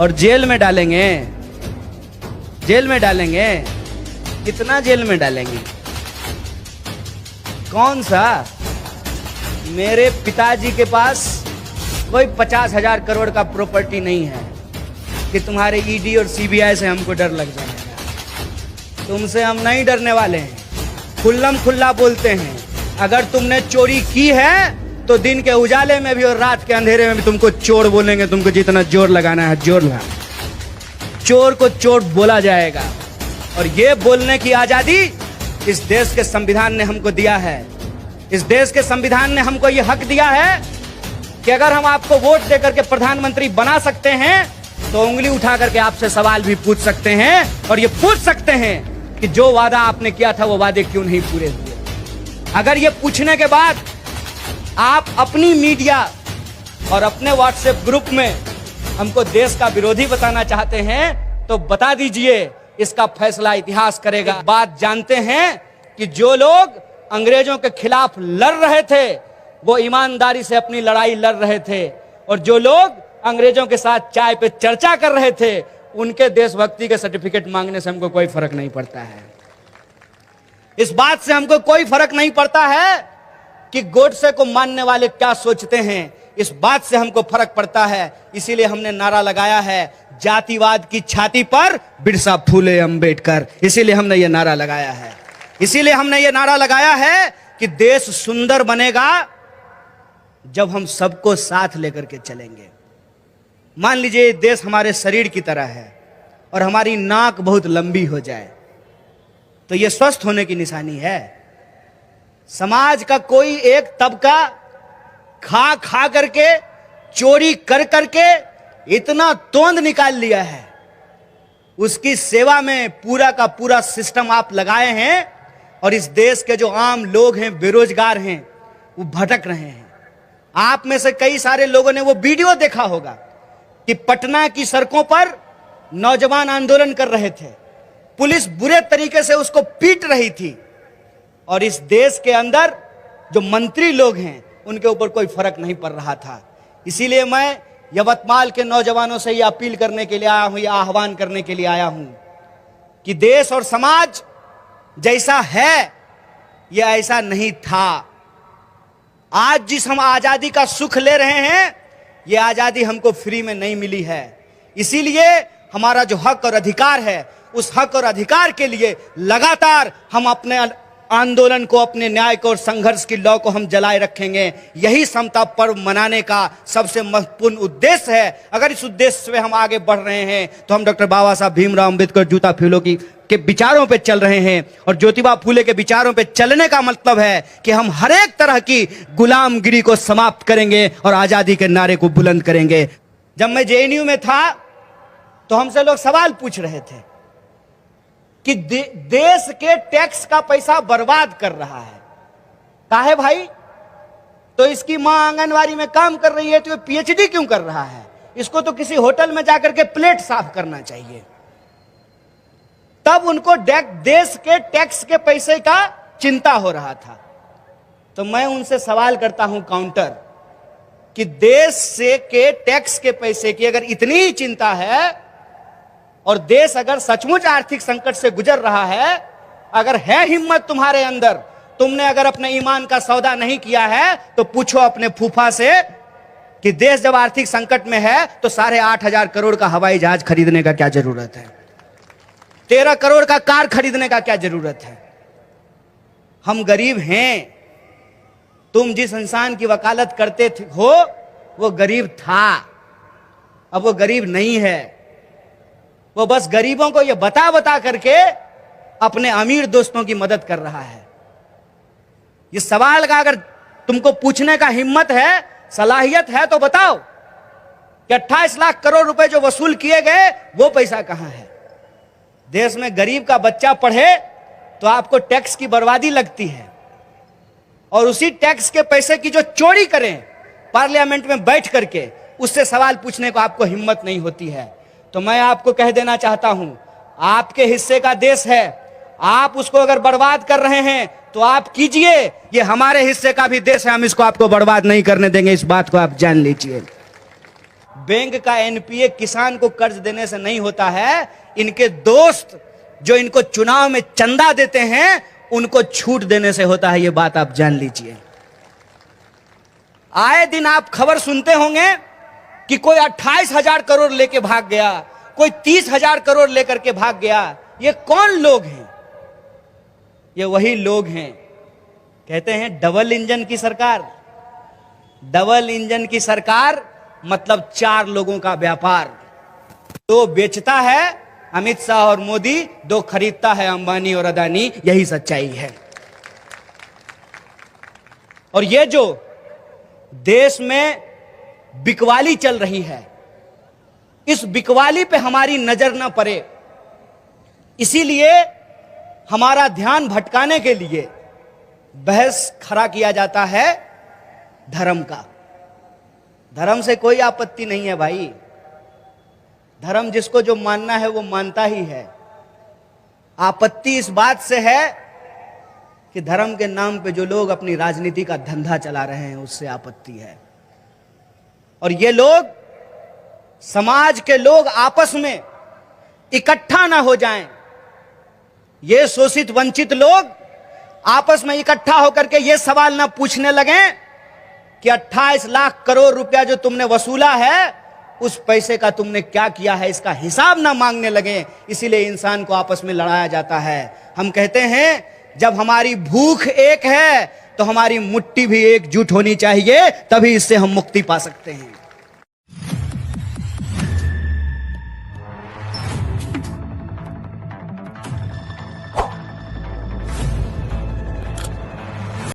और जेल में डालेंगे, जेल में डालेंगे। कितना जेल में डालेंगे? कौन सा? मेरे पिताजी के पास कोई 50,000 करोड़ का प्रॉपर्टी नहीं है कि तुम्हारे ईडी और सीबीआई से हमको डर लग जाएगा। तुमसे हम नहीं डरने वाले हैं, खुल्लम खुल्ला बोलते हैं। अगर तुमने चोरी की है तो दिन के उजाले में भी और रात के अंधेरे में भी तुमको चोर बोलेंगे। तुमको जितना जोर लगाना है जोर लगा, चोर को चोर बोला जाएगा। और ये बोलने की आजादी इस देश के संविधान ने हमको दिया है। इस देश के संविधान ने हमको ये हक दिया है कि अगर हम आपको वोट देकर के प्रधानमंत्री बना सकते हैं तो उंगली उठा करके आपसे सवाल भी पूछ सकते हैं और ये पूछ सकते हैं कि जो वादा आपने किया था वो वादे क्यों नहीं पूरे हुए। अगर ये पूछने के बाद आप अपनी मीडिया और अपने व्हाट्सएप ग्रुप में हमको देश का विरोधी बताना चाहते हैं तो बता दीजिए, इसका फैसला इतिहास करेगा। बात जानते हैं कि जो लोग अंग्रेजों के खिलाफ लड़ रहे थे वो ईमानदारी से अपनी लड़ाई लड़ रहे थे, और जो लोग अंग्रेजों के साथ चाय पे चर्चा कर रहे थे उनके देशभक्ति के सर्टिफिकेट मांगने से हमको कोई फर्क नहीं पड़ता है। इस बात से हमको कोई फर्क नहीं पड़ता है कि गोडसे को मानने वाले क्या सोचते हैं। इस बात से हमको फर्क पड़ता है। इसीलिए हमने नारा लगाया है, जातिवाद की छाती पर बिरसा फूले अंबेडकर। इसीलिए हमने ये नारा लगाया है। इसीलिए हमने ये नारा लगाया है कि देश सुंदर बनेगा जब हम सबको साथ लेकर के चलेंगे। मान लीजिए देश हमारे शरीर की तरह है और हमारी नाक बहुत लंबी हो जाए तो यह स्वस्थ होने की निशानी है। समाज का कोई एक तबका खा खा करके, चोरी कर करके इतना तोंद निकाल लिया है, उसकी सेवा में पूरा का पूरा सिस्टम आप लगाए हैं और इस देश के जो आम लोग हैं, बेरोजगार हैं, वो भटक रहे हैं। आप में से कई सारे लोगों ने वो वीडियो देखा होगा कि पटना की सड़कों पर नौजवान आंदोलन कर रहे थे, पुलिस बुरे तरीके से उसको पीट रही थी, और इस देश के अंदर जो मंत्री लोग हैं उनके ऊपर कोई फर्क नहीं पड़ रहा था। इसीलिए मैं यवतमाल के नौजवानों से ये अपील करने के लिए आया हूं, ये आह्वान करने के लिए आया हूं कि देश और समाज जैसा है यह ऐसा नहीं था। आज जिस हम आजादी का सुख ले रहे हैं यह आजादी हमको फ्री में नहीं मिली है। इसीलिए हमारा जो हक और अधिकार है उस हक और अधिकार के लिए लगातार हम अपने आंदोलन को, अपने न्याय को और संघर्ष की लौ को हम जलाए रखेंगे। यही समता पर्व मनाने का सबसे महत्वपूर्ण उद्देश्य है। अगर इस उद्देश्य से हम आगे बढ़ रहे हैं तो हम डॉक्टर बाबा साहब भीमराव अंबेडकर जूता फूलों के विचारों पे चल रहे हैं, और ज्योतिबा फूले के विचारों पे चलने का मतलब है कि हम हर एक तरह की गुलामगिरी को समाप्त करेंगे और आजादी के नारे को बुलंद करेंगे। जब मैं जेएनयू में था तो हमसे लोग सवाल पूछ रहे थे कि देश के टैक्स का पैसा बर्बाद कर रहा है, काहे भाई? तो इसकी मां आंगनवाड़ी में काम कर रही है तो ये पीएचडी क्यों कर रहा है? इसको तो किसी होटल में जाकर के प्लेट साफ करना चाहिए। तब उनको देश के टैक्स के पैसे का चिंता हो रहा था। तो मैं उनसे सवाल करता हूं काउंटर कि देश से के टैक्स के पैसे की अगर इतनी ही चिंता है और देश अगर सचमुच आर्थिक संकट से गुजर रहा है, अगर है हिम्मत तुम्हारे अंदर, तुमने अगर अपने ईमान का सौदा नहीं किया है तो पूछो अपने फूफा से कि देश जब आर्थिक संकट में है तो 8,500 करोड़ का हवाई जहाज खरीदने का क्या जरूरत है? 13 करोड़ का कार खरीदने का क्या जरूरत है? हम गरीब हैं। तुम जिस इंसान की वकालत करते हो वो गरीब था, अब वो गरीब नहीं है। वो बस गरीबों को ये बता बता करके अपने अमीर दोस्तों की मदद कर रहा है। ये सवाल का अगर तुमको पूछने का हिम्मत है, सलाहियत है तो बताओ कि 28 लाख करोड़ रुपए जो वसूल किए गए वो पैसा कहां है? देश में गरीब का बच्चा पढ़े तो आपको टैक्स की बर्बादी लगती है, और उसी टैक्स के पैसे की जो चोरी करें पार्लियामेंट में बैठ करके उससे सवाल पूछने को आपको हिम्मत नहीं होती है। तो मैं आपको कह देना चाहता हूं, आपके हिस्से का देश है, आप उसको अगर बर्बाद कर रहे हैं तो आप कीजिए, ये हमारे हिस्से का भी देश है, हम इसको आपको बर्बाद नहीं करने देंगे, इस बात को आप जान लीजिए। बैंक का एनपीए किसान को कर्ज देने से नहीं होता है, इनके दोस्त जो इनको चुनाव में चंदा देते हैं उनको छूट देने से होता है। यह बात आप जान लीजिए। आए दिन आप खबर सुनते होंगे कि कोई 28,000 करोड़ लेके भाग गया, कोई 30,000 करोड़ लेकर के भाग गया। ये कौन लोग हैं? ये वही लोग हैं, कहते हैं डबल इंजन की सरकार। डबल इंजन की सरकार मतलब 4 लोगों का व्यापार। 2 बेचता है अमित शाह और मोदी, 2 खरीदता है अंबानी और अदानी। यही सच्चाई है। और ये जो देश में बिकवाली चल रही है, इस बिकवाली पे हमारी नजर ना पड़े, इसीलिए हमारा ध्यान भटकाने के लिए बहस खड़ा किया जाता है धर्म का। धर्म से कोई आपत्ति नहीं है भाई। धर्म जिसको जो मानना है वो मानता ही है। आपत्ति इस बात से है कि धर्म के नाम पे जो लोग अपनी राजनीति का धंधा चला रहे हैं, उससे आपत्ति है। और ये लोग, समाज के लोग आपस में इकट्ठा ना हो जाएं, ये शोषित वंचित लोग आपस में इकट्ठा होकर के ये सवाल ना पूछने लगें कि 28 लाख करोड़ रुपया जो तुमने वसूला है, उस पैसे का तुमने क्या किया है, इसका हिसाब ना मांगने लगे। इसीलिए इंसान को आपस में लड़ाया जाता है। हम कहते हैं जब हमारी भूख एक है तो हमारी मुट्ठी भी एकजुट होनी चाहिए, तभी इससे हम मुक्ति पा सकते हैं।